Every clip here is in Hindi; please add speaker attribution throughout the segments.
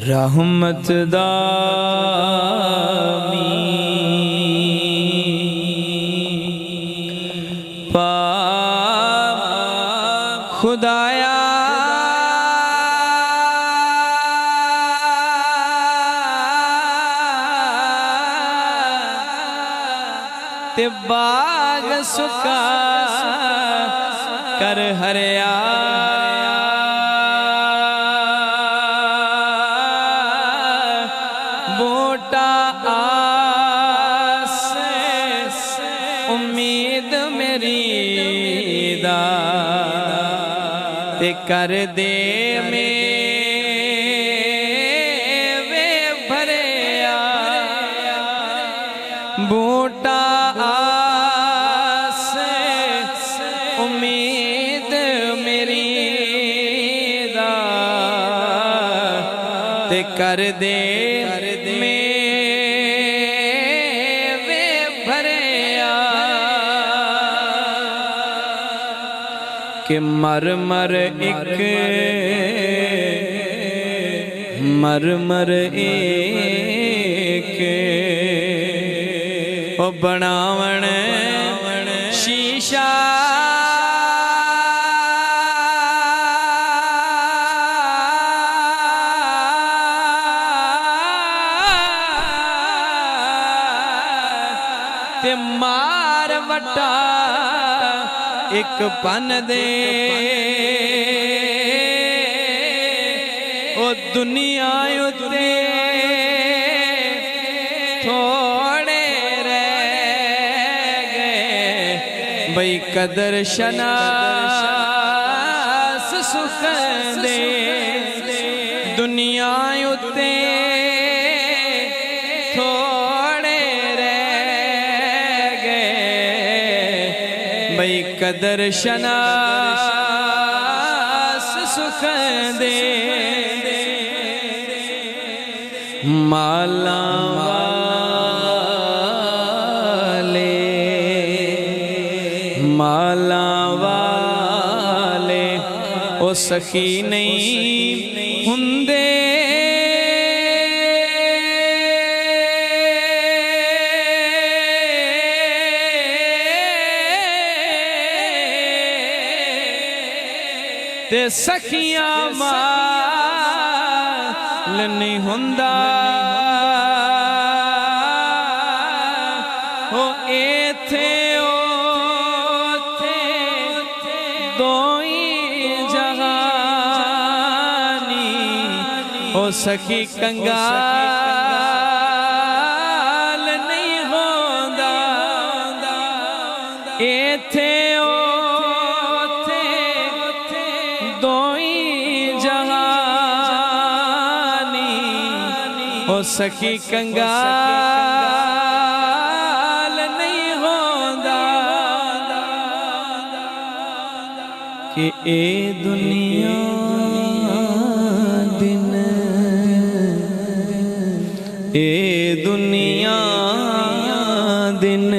Speaker 1: रहमत दा पा खुदाया ते बाग सुका कर हरिया बोटा आस उम्मीद मेरी दा ते कर दे वे भरिया बोटा आस उम्मीद मेरी दा ते कर दे वे भरिया कि मर मर एक ओ बनावण शीशा ते मार वटा एक पन दे ओ दुनिया उते थोड़े रह गए बई कदर शनास सुख दे दुनिया उते कदर शनास सुख दे माला वाले ओ सखी नहीं हुंदे ते सखियां माल नहीं हुंदा हो एथे ओथे दोई जहानी हो सखी कंगाल नहीं होंदा एथे सखी कंगाल नहीं होंदा कि ए दुनिया दिन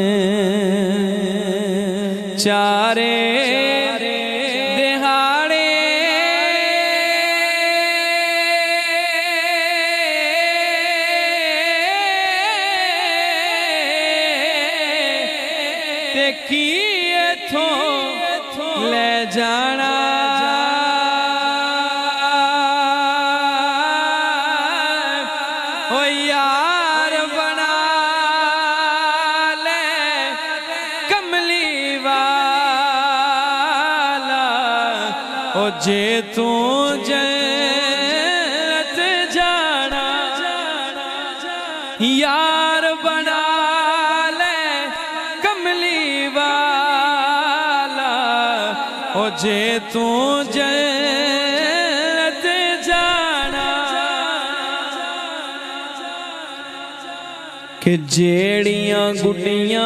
Speaker 1: चारे की ले जाना ओ यार बना ले कमली वाला ओ जे तू जन्नत जाना यार बना ओ जे तू जन्नत जाना कि जेड़ियां गुड्डियां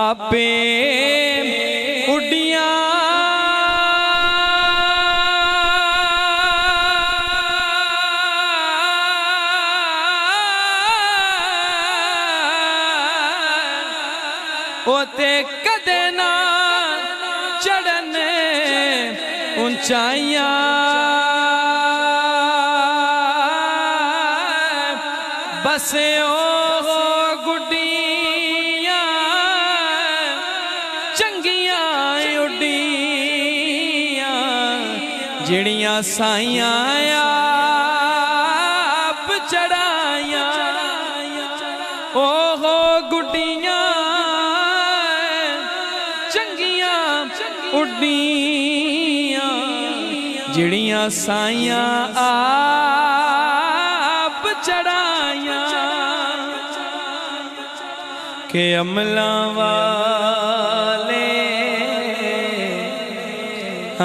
Speaker 1: आपे उड़ियां ओते कदे ना चढ़न ऊंचाइयां बस ओ गुड्डियां चंगियां उड्डियां जिड़ियां साइयां आप चढ़ाइयां ओहो गुड्डियां चंगियां उड्डियां जिड़ियां साइयां आप चढ़ाइयां के अमला वाले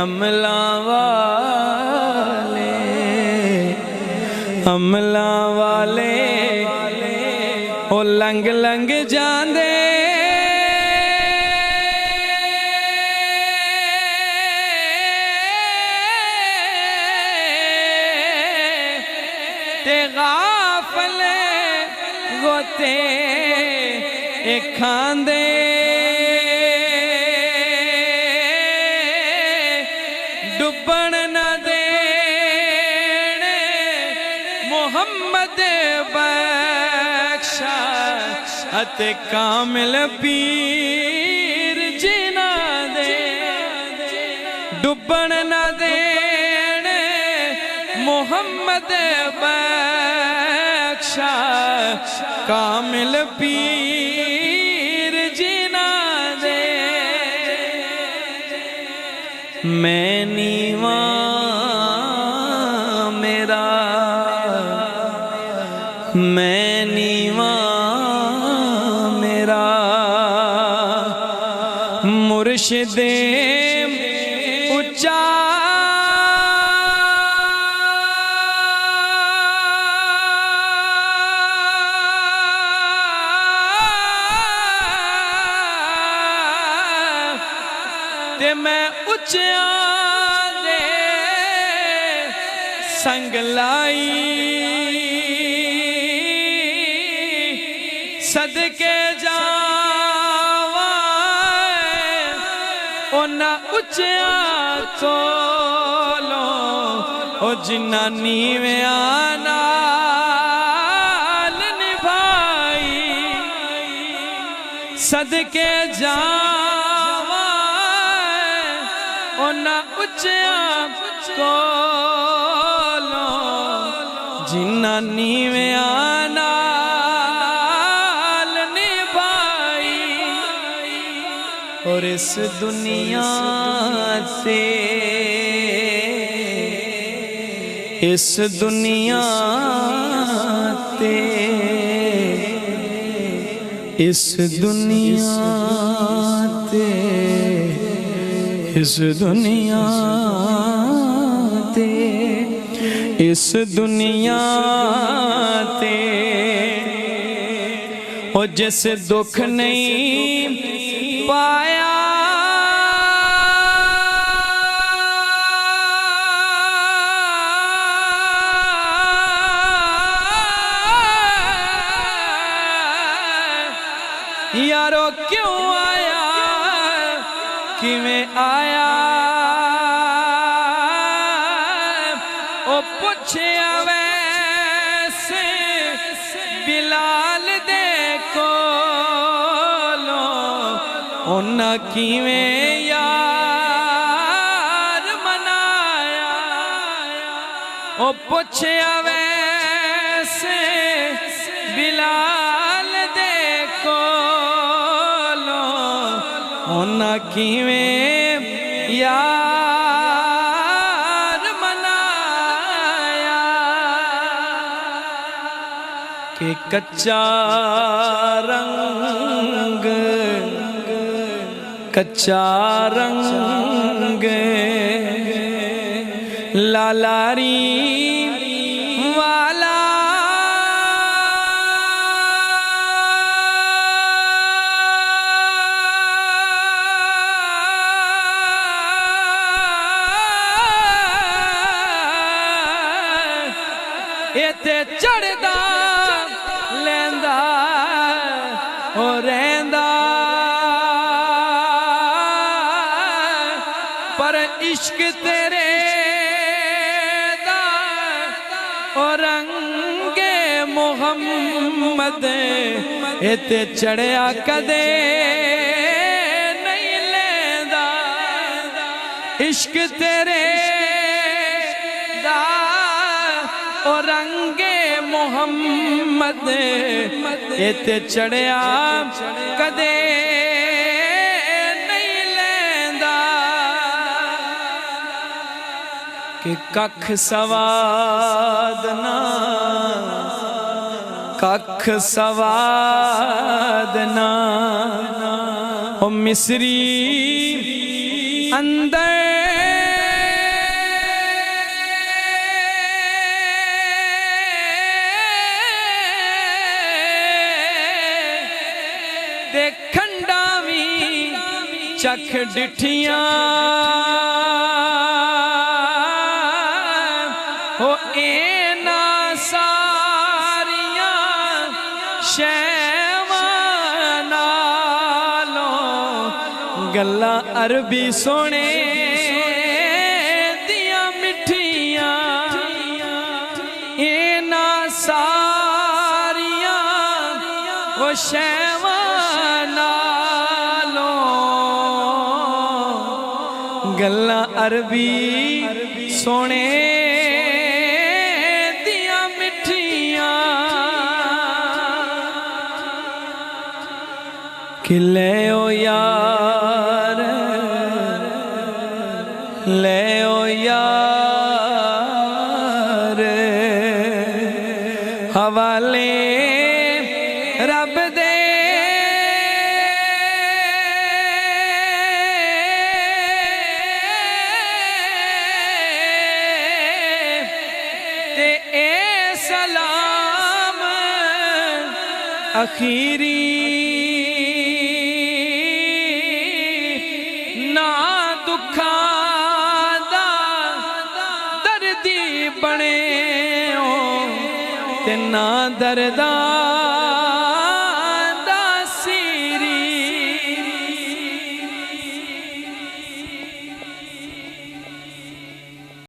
Speaker 1: अमला वाले अमला वाले ओ लंग लंग जांदे ते गाफले गोते खांदे डुबन न देने मोहम्मद बख्शा अते कामिल पीर जिना दे डुबन न देने मोहम्मद बख्शा कामिल पीर जिना दे मैं नीवा मेरा मैं नीवा मेरा मुर्शिदे उच्चा ते मैं उच्चिया दे संग लाई सदके जावा ओना उच्चिया कोलो ओ जिन्ना नीविया नाल निभाई सदके जावा ओना उच्चिया कोलो जिन्ना नीविया नाल निभाई और इस दुनिया से इस दुनिया ते इस दुनिया ते इस दुनिया ते इस दुनिया ते ओ जिस दुख नहीं पाया यारो क्यों आया किवें आया ओ पुछया वैसे बिलाल दे कोलो उन्ना किवें यार मनाया ओ पुछया वैसे बिलाल दे कोलो उन्ना किवें यार मनाया के कच्चा रंग लालारी वाला इते चढ़दा लेंदा हो रहंदा और रंगे मोहम्मद इते चढ़िया कदे नहीं लेंदा इश्क तेरे दा और रंगे मोहम्मद इते चढ़िया कदे नहीं लेंदा कि कख सवादना कख सवादना ओ मिस्री अंदर देखंडा भी चख डिठियां हो एना सारियां शैवां नालों गल्लां अरबी सोने दियां मिठियां एना सारियां वो शैवां नालों गल्लां अरबी सोने कि ले ओ यार ले ओ यार हवाले रब दे ते ए सलाम अखीरी ना दरदा